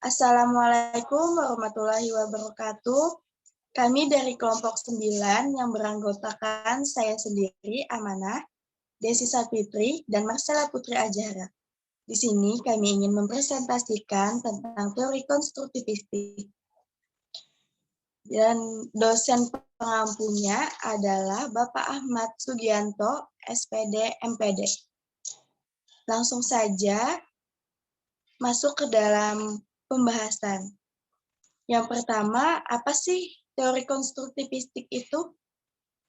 Assalamualaikum warahmatullahi wabarakatuh. Kami dari kelompok 9 yang beranggotakan saya sendiri, Amanah, Desi Sapitri, dan Marcella Putri Ajara. Di sini kami ingin mempresentasikan tentang teori konstruktivistik. Dan dosen pengampunya adalah Bapak Ahmad Sugianto, SPD, MPD. Langsung saja masuk ke dalam pembahasan. Yang pertama, apa sih teori konstruktivistik itu?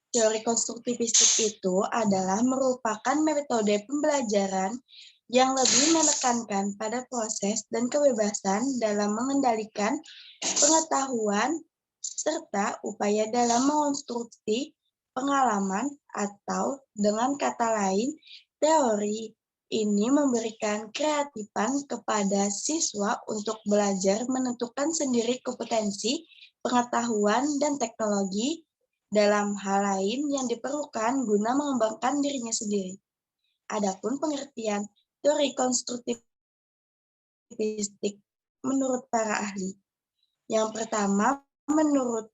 Teori konstruktivistik itu adalah merupakan metode pembelajaran yang lebih menekankan pada proses dan kebebasan dalam mengendalikan pengetahuan serta upaya dalam mengonstruksi pengalaman atau dengan kata lain, teori ini memberikan kreatifan kepada siswa untuk belajar menentukan sendiri kompetensi, pengetahuan, dan teknologi dalam hal lain yang diperlukan guna mengembangkan dirinya sendiri. Adapun pengertian teori konstruktivistik menurut para ahli. Yang pertama, menurut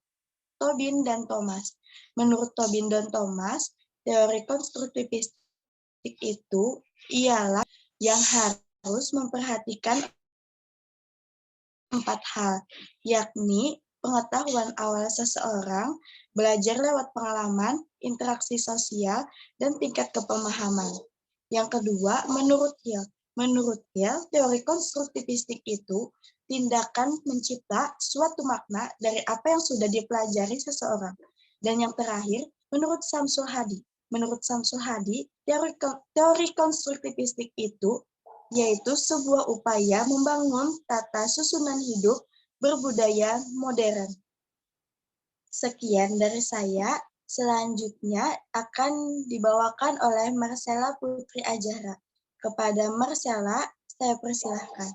Tobin dan Thomas. Menurut Tobin dan Thomas, teori konstruktivistik itu ialah yang harus memperhatikan 4 hal, yakni pengetahuan awal seseorang, belajar lewat pengalaman, interaksi sosial, dan tingkat kepemahaman. Yang kedua, menurut Hill. Menurut Hill, teori konstruktivistik itu tindakan mencipta suatu makna dari apa yang sudah dipelajari seseorang. Dan yang terakhir, menurut Samsul Hadi. Menurut Samsul Hadi, teori konstruktivistik itu yaitu sebuah upaya membangun tata susunan hidup berbudaya modern. Sekian dari saya, selanjutnya akan dibawakan oleh Marcella Putri Ajara. Kepada Marcella, saya persilahkan.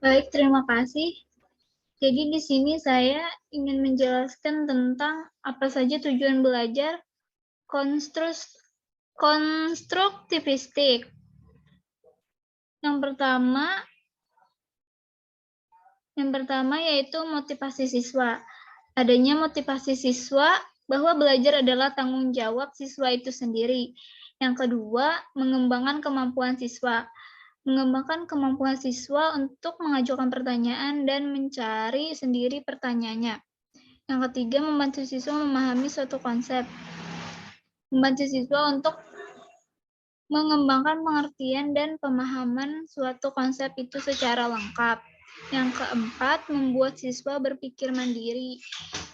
Baik, terima kasih. Jadi di sini saya ingin menjelaskan tentang apa saja tujuan belajar konstruktivistik. Yang pertama yaitu motivasi siswa. Adanya motivasi siswa bahwa belajar adalah tanggung jawab siswa itu sendiri. Yang kedua, mengembangkan kemampuan siswa. Mengembangkan kemampuan siswa untuk mengajukan pertanyaan dan mencari sendiri pertanyaannya. Yang ketiga, membantu siswa memahami suatu konsep. Membantu siswa untuk mengembangkan pengertian dan pemahaman suatu konsep itu secara lengkap. Yang keempat, membuat siswa berpikir mandiri,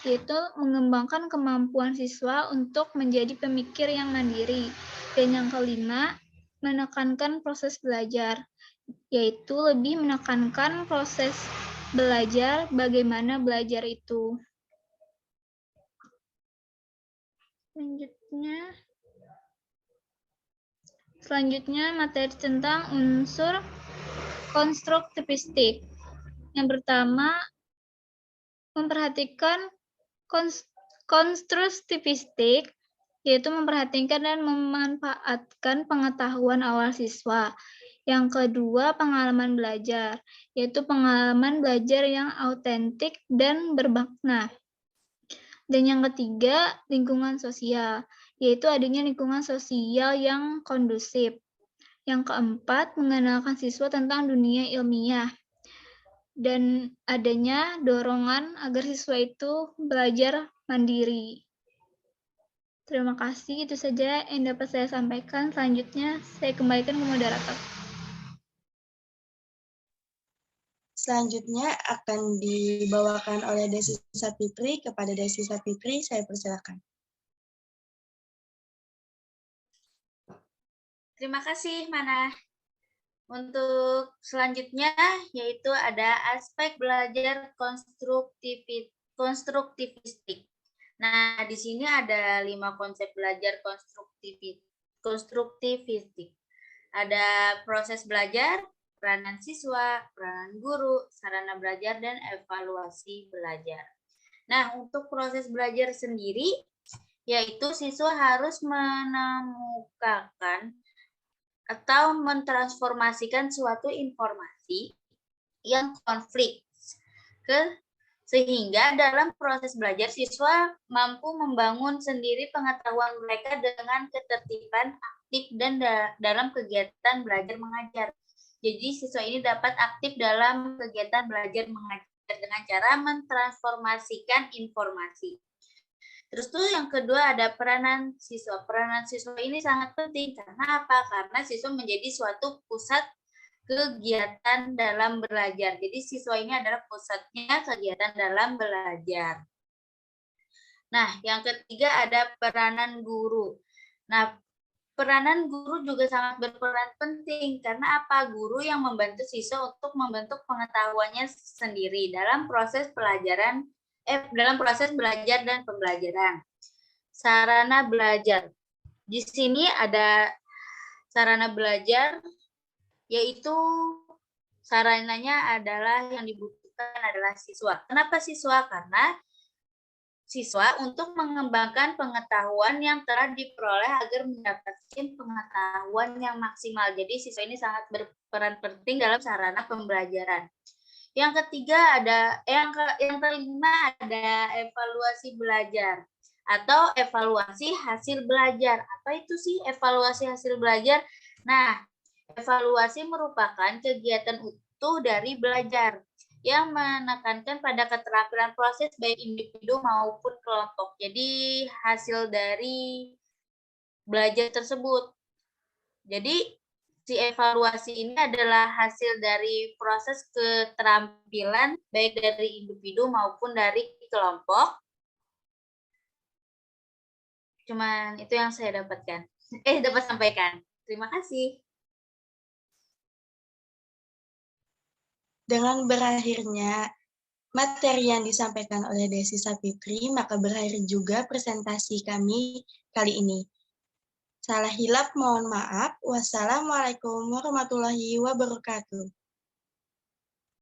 yaitu mengembangkan kemampuan siswa untuk menjadi pemikir yang mandiri. Dan yang kelima, menekankan proses belajar, yaitu lebih menekankan proses belajar, bagaimana belajar itu. Selanjutnya materi tentang unsur konstruktivistik. Yang pertama, memperhatikan konstruktivistik, yaitu memperhatikan dan memanfaatkan pengetahuan awal siswa. Yang kedua, pengalaman belajar, yaitu pengalaman belajar yang autentik dan bermakna. Dan yang ketiga, lingkungan sosial, yaitu adanya lingkungan sosial yang kondusif. Yang keempat, mengenalkan siswa tentang dunia ilmiah. Dan adanya dorongan agar siswa itu belajar mandiri. Terima kasih, itu saja yang dapat saya sampaikan. Selanjutnya, saya kembalikan ke moderator. Selanjutnya akan dibawakan oleh Desi Sapitri. Kepada Desi Sapitri, saya persilakan. Terima kasih, Mana. Untuk selanjutnya, yaitu ada aspek belajar konstruktivistik. Nah, di sini ada 5 konsep belajar konstruktivistik. Ada proses belajar, peranan siswa, peranan guru, sarana belajar, dan evaluasi belajar. Nah, untuk proses belajar sendiri, yaitu siswa harus menemukan atau mentransformasikan suatu informasi yang konflik sehingga dalam proses belajar siswa mampu membangun sendiri pengetahuan mereka dengan ketertiban aktif dan dalam kegiatan belajar mengajar. Jadi siswa ini dapat aktif dalam kegiatan belajar mengajar dengan cara mentransformasikan informasi. Terus tuh yang kedua ada peranan siswa. Peranan siswa ini sangat penting karena apa? Karena siswa menjadi suatu pusat kegiatan dalam belajar. Jadi siswa ini adalah pusatnya kegiatan dalam belajar. Nah, yang ketiga ada peranan guru. Nah, peranan guru juga sangat berperan penting karena apa? Guru yang membantu siswa untuk membentuk pengetahuannya sendiri dalam proses pelajaran dalam proses belajar dan pembelajaran. Sarana belajar. Di sini ada sarana belajar, yaitu sarananya adalah yang dibutuhkan adalah siswa. Kenapa siswa? Karena siswa untuk mengembangkan pengetahuan yang telah diperoleh agar mendapatkan pengetahuan yang maksimal. Jadi siswa ini sangat berperan penting dalam sarana pembelajaran. Yang ketiga ada yang kelima ada evaluasi belajar atau evaluasi hasil belajar. Apa itu sih evaluasi hasil belajar? Nah, evaluasi merupakan kegiatan utuh dari belajar yang menekankan pada keterampilan proses baik individu maupun kelompok. Jadi hasil dari belajar tersebut. Jadi si evaluasi ini adalah hasil dari proses keterampilan baik dari individu maupun dari kelompok. Cuman itu yang saya dapat sampaikan. Terima kasih. Dengan berakhirnya materi yang disampaikan oleh Desi Sapitri, maka berakhir juga presentasi kami kali ini. Salah hilap mohon maaf. Wassalamualaikum warahmatullahi wabarakatuh.